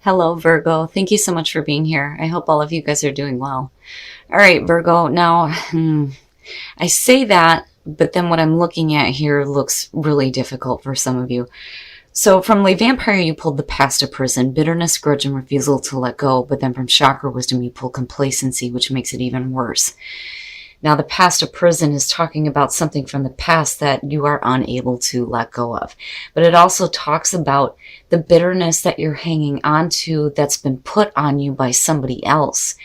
Hello, Virgo. Thank you so much for being here. I hope all of you guys are doing well. All right, Virgo. Now, I say that, but then what I'm looking at here looks really difficult for some of you. So from Le Vampire, you pulled the past of prison, bitterness, grudge, and refusal to let go. But then from Chakra Wisdom, you pull complacency, which makes it even worse. Now, the past of prison is talking about something from the past that you are unable to let go of. But it also talks about the bitterness that you're hanging on to that's been put on you by somebody else.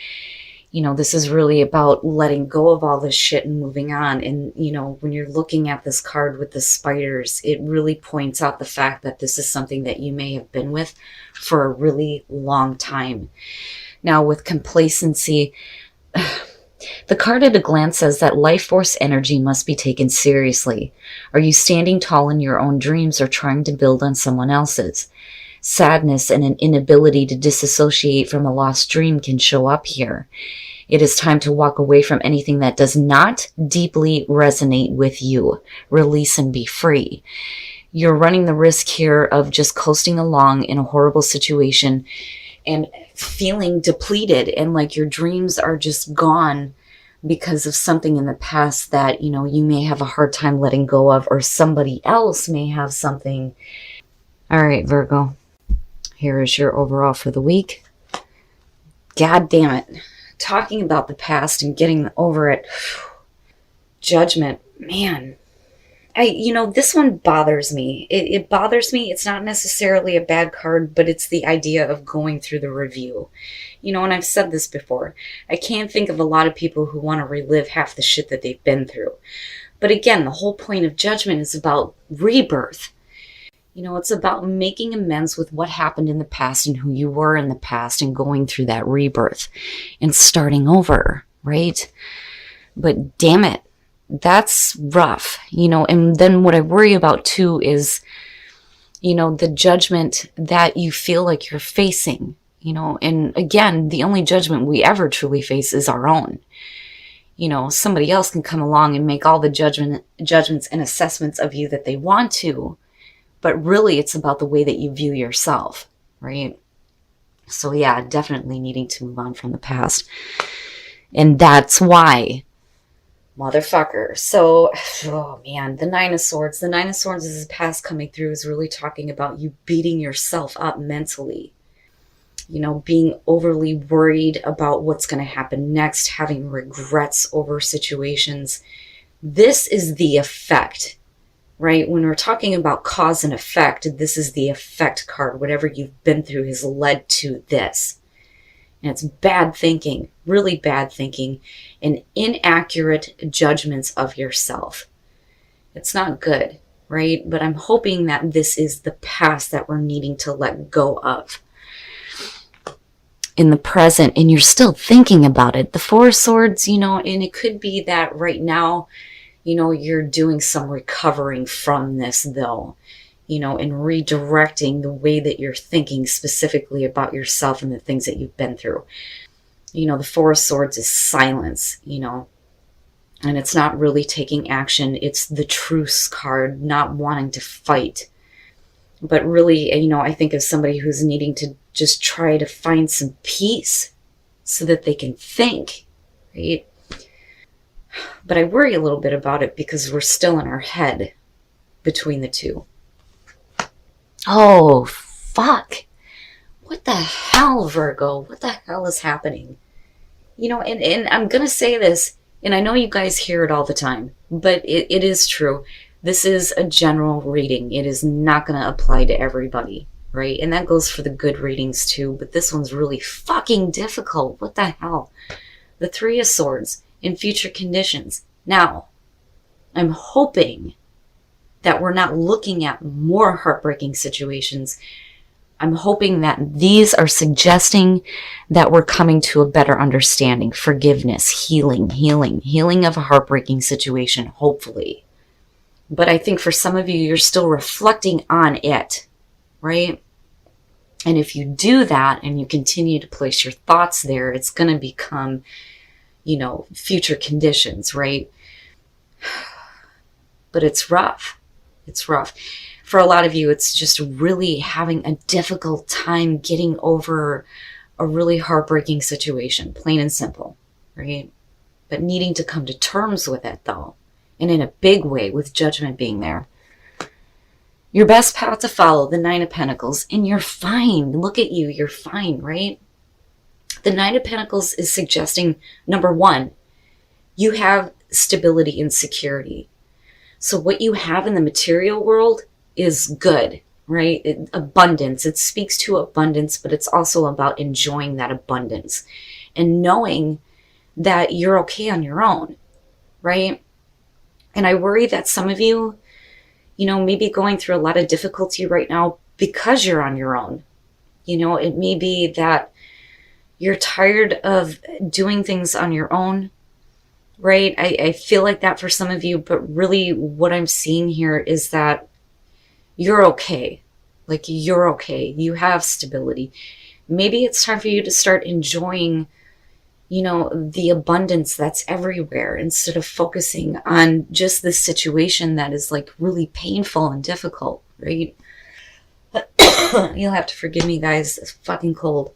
This is really about letting go of all this shit and moving on. And, when you're looking at this card with the spiders, it really points out the fact that this is something that you may have been with for a really long time. Now, with complacency, the card at a glance says that life force energy must be taken seriously. Are you standing tall in your own dreams or trying to build on someone else's? Sadness and an inability to disassociate from a lost dream can show up here. It is time to walk away from anything that does not deeply resonate with you. Release and be free. You're running the risk here of just coasting along in a horrible situation and feeling depleted and like your dreams are just gone because of something in the past that, you may have a hard time letting go of, or somebody else may have something. All right, Virgo, here is your overall for the week. God damn it. Talking about the past and getting over it. Judgment, man. This one bothers me. It bothers me. It's not necessarily a bad card, but it's the idea of going through the review. And I've said this before. I can't think of a lot of people who want to relive half the shit that they've been through. But again, the whole point of Judgment is about rebirth. It's about making amends with what happened in the past and who you were in the past and going through that rebirth and starting over, right? But damn it. That's rough, and then what I worry about too is, the judgment that you feel like you're facing, and again, the only judgment we ever truly face is our own. Somebody else can come along and make all the judgments and assessments of you that they want to, but really it's about the way that you view yourself, right? So yeah, definitely needing to move on from the past. And that's why motherfucker. So, oh man, the Nine of Swords. The Nine of Swords is the past coming through is really talking about you beating yourself up mentally. Being overly worried about what's going to happen next, having regrets over situations. This is the effect, right? When we're talking about cause and effect, this is the effect card. Whatever you've been through has led to this. And it's bad thinking, really bad thinking, and inaccurate judgments of yourself. It's not good, right? But I'm hoping that this is the past that we're needing to let go of in the present, and you're still thinking about it. The Four of Swords, and it could be that right now, you're doing some recovering from this though. And redirecting the way that you're thinking specifically about yourself and the things that you've been through. The Four of Swords is silence, and it's not really taking action. It's the truce card, not wanting to fight. But really, I think of somebody who's needing to just try to find some peace so that they can think, right? But I worry a little bit about it because we're still in our head between the two. Oh, fuck. What the hell, Virgo? What the hell is happening? And I'm going to say this, and I know you guys hear it all the time, but it is true. This is a general reading. It is not going to apply to everybody, right? And that goes for the good readings too, but this one's really fucking difficult. What the hell? The Three of Swords in future conditions. Now, I'm hoping that we're not looking at more heartbreaking situations. I'm hoping that these are suggesting that we're coming to a better understanding, forgiveness, healing of a heartbreaking situation, hopefully. But I think for some of you, you're still reflecting on it, right? And if you do that and you continue to place your thoughts there, it's going to become, future conditions, right? But it's rough. It's rough. For a lot of you, it's just really having a difficult time getting over a really heartbreaking situation, plain and simple, right? But needing to come to terms with it, though, and in a big way, with Judgment being there. Your best path to follow, the Nine of Pentacles, and you're fine. Look at you, you're fine, right? The Nine of Pentacles is suggesting, number one, you have stability and security. So what you have in the material world is good, right? Abundance. It speaks to abundance, but it's also about enjoying that abundance and knowing that you're okay on your own, right? And I worry that some of you, may be going through a lot of difficulty right now because you're on your own. It may be that you're tired of doing things on your own, right? I feel like that for some of you, but really what I'm seeing here is that you're okay. Like, you're okay. You have stability. Maybe it's time for you to start enjoying, the abundance that's everywhere instead of focusing on just this situation that is like really painful and difficult, right? You'll have to forgive me, guys. It's fucking cold.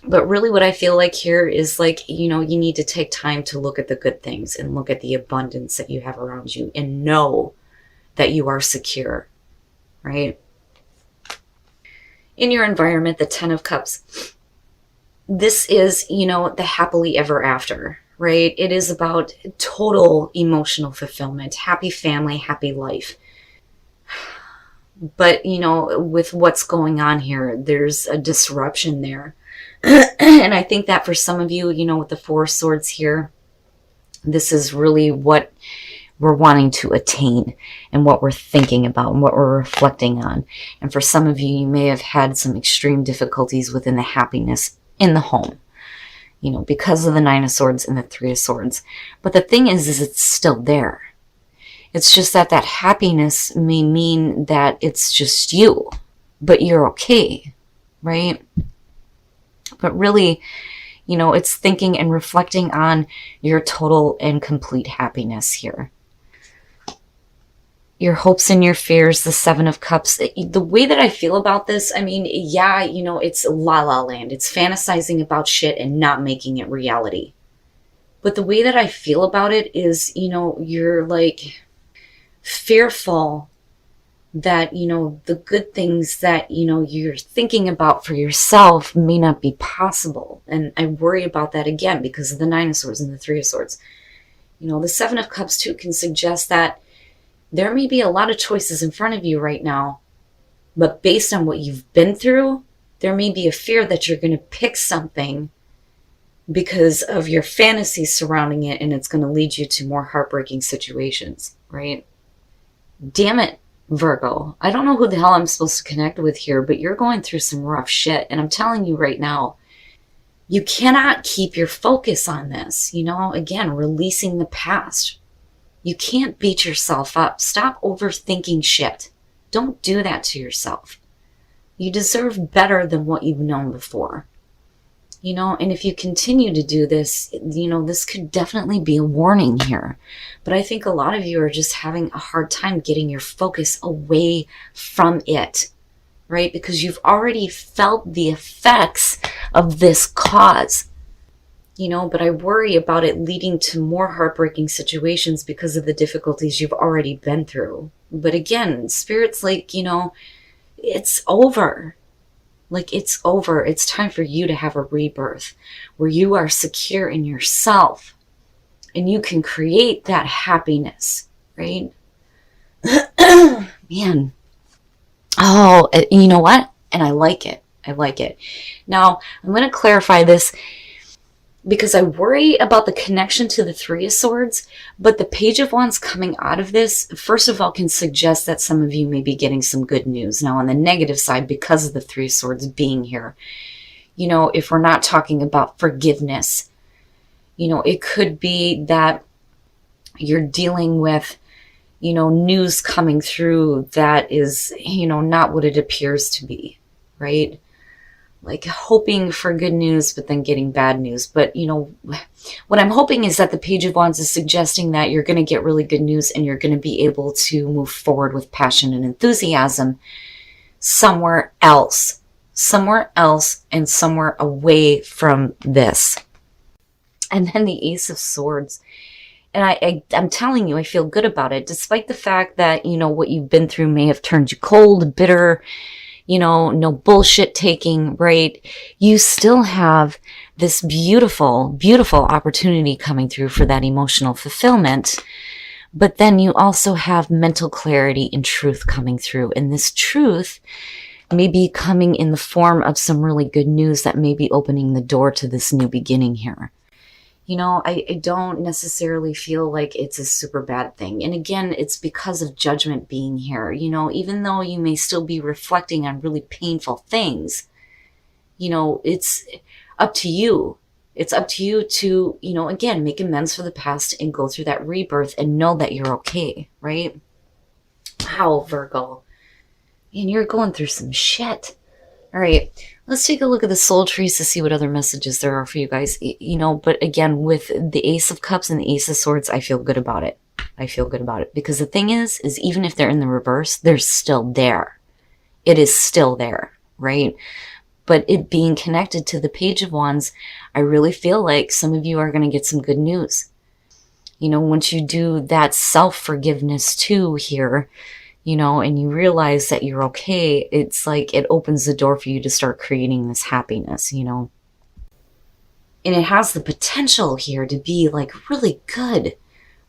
But really what I feel like here is like, you need to take time to look at the good things and look at the abundance that you have around you and know that you are secure, right? In your environment, the Ten of Cups, this is, the happily ever after, right? It is about total emotional fulfillment, happy family, happy life. But, with what's going on here, there's a disruption there. And I think that for some of you, with the Four of Swords here, this is really what we're wanting to attain and what we're thinking about and what we're reflecting on. And for some of you, you may have had some extreme difficulties within the happiness in the home, because of the Nine of Swords and the Three of Swords. But the thing is it's still there. It's just that happiness may mean that it's just you, but you're okay, right? But really, it's thinking and reflecting on your total and complete happiness here. Your hopes and your fears, the Seven of Cups. The way that I feel about this, yeah, it's la la land. It's fantasizing about shit and not making it reality. But the way that I feel about it is, you're like fearful that, the good things that, you're thinking about for yourself may not be possible. And I worry about that again because of the Nine of Swords and the Three of Swords. The Seven of Cups too can suggest that there may be a lot of choices in front of you right now, but based on what you've been through, there may be a fear that you're going to pick something because of your fantasies surrounding it, and it's going to lead you to more heartbreaking situations, right? Damn it, Virgo. I don't know who the hell I'm supposed to connect with here, but you're going through some rough shit. And I'm telling you right now, you cannot keep your focus on this. Again, releasing the past. You can't beat yourself up. Stop overthinking shit. Don't do that to yourself. You deserve better than what you've known before. And if you continue to do this, this could definitely be a warning here. But I think a lot of you are just having a hard time getting your focus away from it, right? Because you've already felt the effects of this cause, but I worry about it leading to more heartbreaking situations because of the difficulties you've already been through. But again, Spirit's like, it's over. Like, it's over. It's time for you to have a rebirth where you are secure in yourself and you can create that happiness, right? Man. Oh, you know what? And I like it. I like it. Now, I'm going to clarify this because I worry about the connection to the Three of Swords, but the Page of Wands coming out of this, first of all, can suggest that some of you may be getting some good news. Now, on the negative side, because of the Three of Swords being here, if we're not talking about forgiveness, it could be that you're dealing with, news coming through that is, not what it appears to be, right? like hoping for good news, but then getting bad news. But, you know, what I'm hoping is that the Page of Wands is suggesting that you're going to get really good news and you're going to be able to move forward with passion and enthusiasm somewhere else and somewhere away from this. And then the Ace of Swords. And I'm telling you, I feel good about it, despite the fact that, you know, what you've been through may have turned you cold, bitter, you know, no bullshit taking, right? You still have this beautiful, beautiful opportunity coming through for that emotional fulfillment. But then you also have mental clarity and truth coming through. And this truth may be coming in the form of some really good news that may be opening the door to this new beginning here. You know, I don't necessarily feel like it's a super bad thing. And again, it's because of judgment being here. You know, even though you may still be reflecting on really painful things, you know, it's up to you. It's up to you to, you know, again, make amends for the past and go through that rebirth and know that you're okay, right? Wow, Virgo. And you're going through some shit. All right, let's take a look at the soul trees to see what other messages there are for you guys. You know, but again, with the Ace of Cups and the Ace of Swords, I feel good about it. I feel good about it. Because the thing is even if they're in the reverse, they're still there. It is still there, right? But it being connected to the Page of Wands, I really feel like some of you are going to get some good news. You know, once you do that self-forgiveness too here, you know, and you realize that you're okay, it's like it opens the door for you to start creating this happiness, you know. And it has the potential here to be like really good.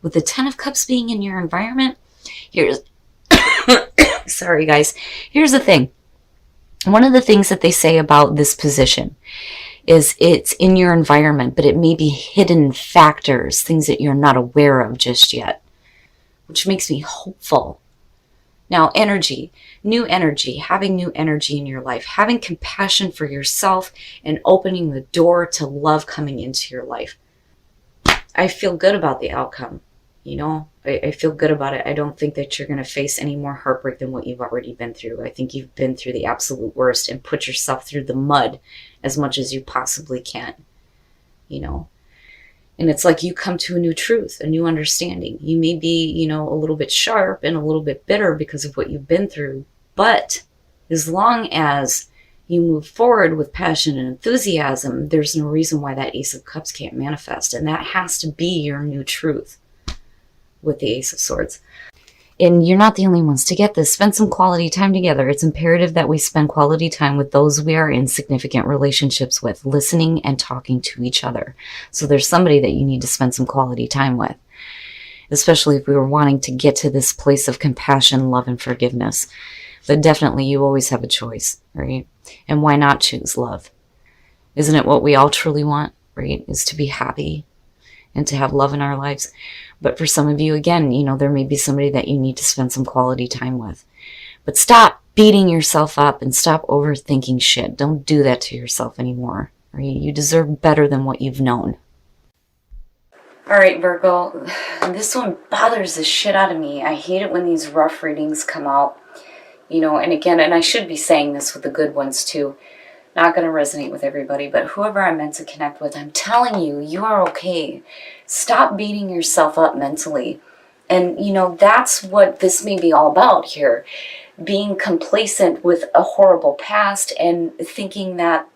With the Ten of Cups being in your environment, here's, sorry guys, here's the thing. One of the things that they say about this position is it's in your environment, but it may be hidden factors, things that you're not aware of just yet, which makes me hopeful. Now, energy, having new energy in your life, having compassion for yourself and opening the door to love coming into your life. I feel good about the outcome, you know, I feel good about it. I don't think that you're going to face any more heartbreak than what you've already been through. I think you've been through the absolute worst and put yourself through the mud as much as you possibly can, you know. And it's like you come to a new truth, a new understanding. You may be, you know, a little bit sharp and a little bit bitter because of what you've been through. But as long as you move forward with passion and enthusiasm, there's no reason why that Ace of Cups can't manifest. And that has to be your new truth with the Ace of Swords. And you're not the only ones to get this. Spend some quality time together. It's imperative that we spend quality time with those we are in significant relationships with, listening and talking to each other. So there's somebody that you need to spend some quality time with, especially if we were wanting to get to this place of compassion, love, and forgiveness. But definitely you always have a choice, right? And why not choose love? Isn't it what we all truly want, right? Is to be happy and to have love in our lives. But for some of you, again, you know, there may be somebody that you need to spend some quality time with. But stop beating yourself up and stop overthinking shit. Don't do that to yourself anymore. Right? You deserve better than what you've known. All right, Virgo, this one bothers the shit out of me. I hate it when these rough readings come out. You know, and again, and I should be saying this with the good ones too. Not going to resonate with everybody, but whoever I'm meant to connect with, I'm telling you, you are okay. Stop beating yourself up mentally. And, you know, that's what this may be all about here. Being complacent with a horrible past and thinking that,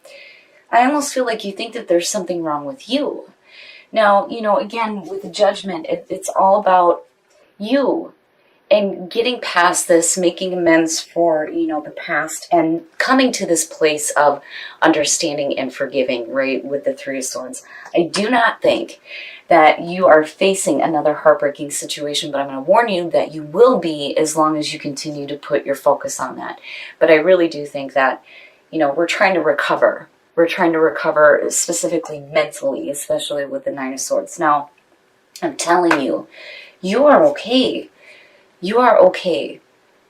I almost feel like you think that there's something wrong with you. Now, you know, again, with the judgment, it's all about you. And getting past this, making amends for, you know, the past and coming to this place of understanding and forgiving, right, with the Three of Swords. I do not think that you are facing another heartbreaking situation, but I'm going to warn you that you will be as long as you continue to put your focus on that. But I really do think that, you know, we're trying to recover. We're trying to recover specifically mentally, especially with the Nine of Swords. Now, I'm telling you, you are okay. You are okay.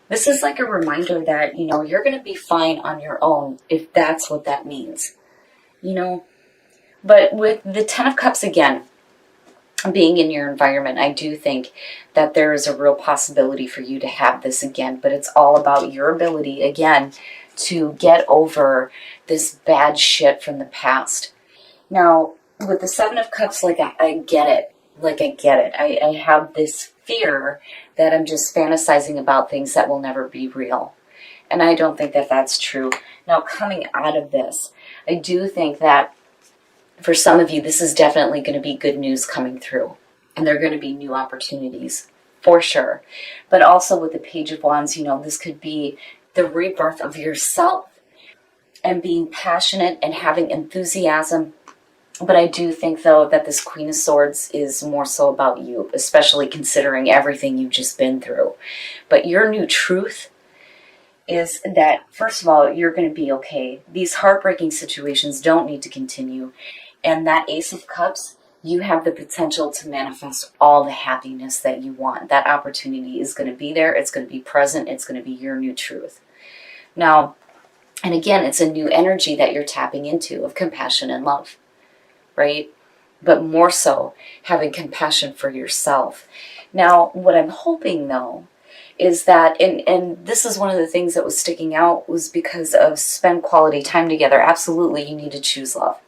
This is like a reminder that, you know, you're going to be fine on your own if that's what that means, you know. But with the Ten of Cups again, being in your environment, I do think that there is a real possibility for you to have this again, but it's all about your ability, again, to get over this bad shit from the past. Now, with the Seven of Cups, like, I get it. Like, I get it. I have this fear that I'm just fantasizing about things that will never be real. And I don't think that that's true. Now, coming out of this, I do think that for some of you, this is definitely going to be good news coming through. And there are going to be new opportunities, for sure. But also with the Page of Wands, you know, this could be the rebirth of yourself and being passionate and having enthusiasm. But I do think, though, that this Queen of Swords is more so about you, especially considering everything you've just been through. But your new truth is that, first of all, you're going to be okay. These heartbreaking situations don't need to continue. And that Ace of Cups, you have the potential to manifest all the happiness that you want. That opportunity is going to be there. It's going to be present. It's going to be your new truth. Now, and again, it's a new energy that you're tapping into of compassion and love. Right? But more so having compassion for yourself. Now, what I'm hoping, though, is that, and this is one of the things that was sticking out, was because of spend quality time together. Absolutely, you need to choose love.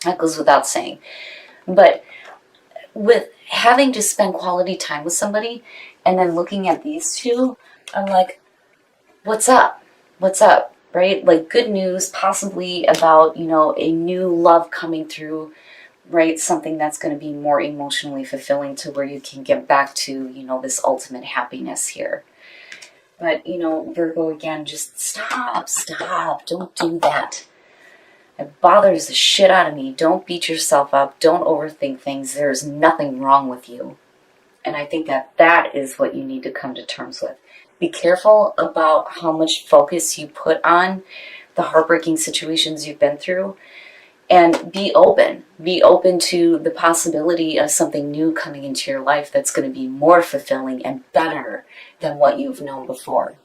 That goes without saying. But with having to spend quality time with somebody and then looking at these two, I'm like, what's up? What's up? Right? Like, good news, possibly about, you know, a new love coming through, right? Something that's going to be more emotionally fulfilling to where you can get back to, you know, this ultimate happiness here. But, you know, Virgo, again, just stop. Don't do that. It bothers the shit out of me. Don't beat yourself up. Don't overthink things. There's nothing wrong with you. And I think that that is what you need to come to terms with. Be careful about how much focus you put on the heartbreaking situations you've been through. And be open. Be open to the possibility of something new coming into your life that's going to be more fulfilling and better than what you've known before.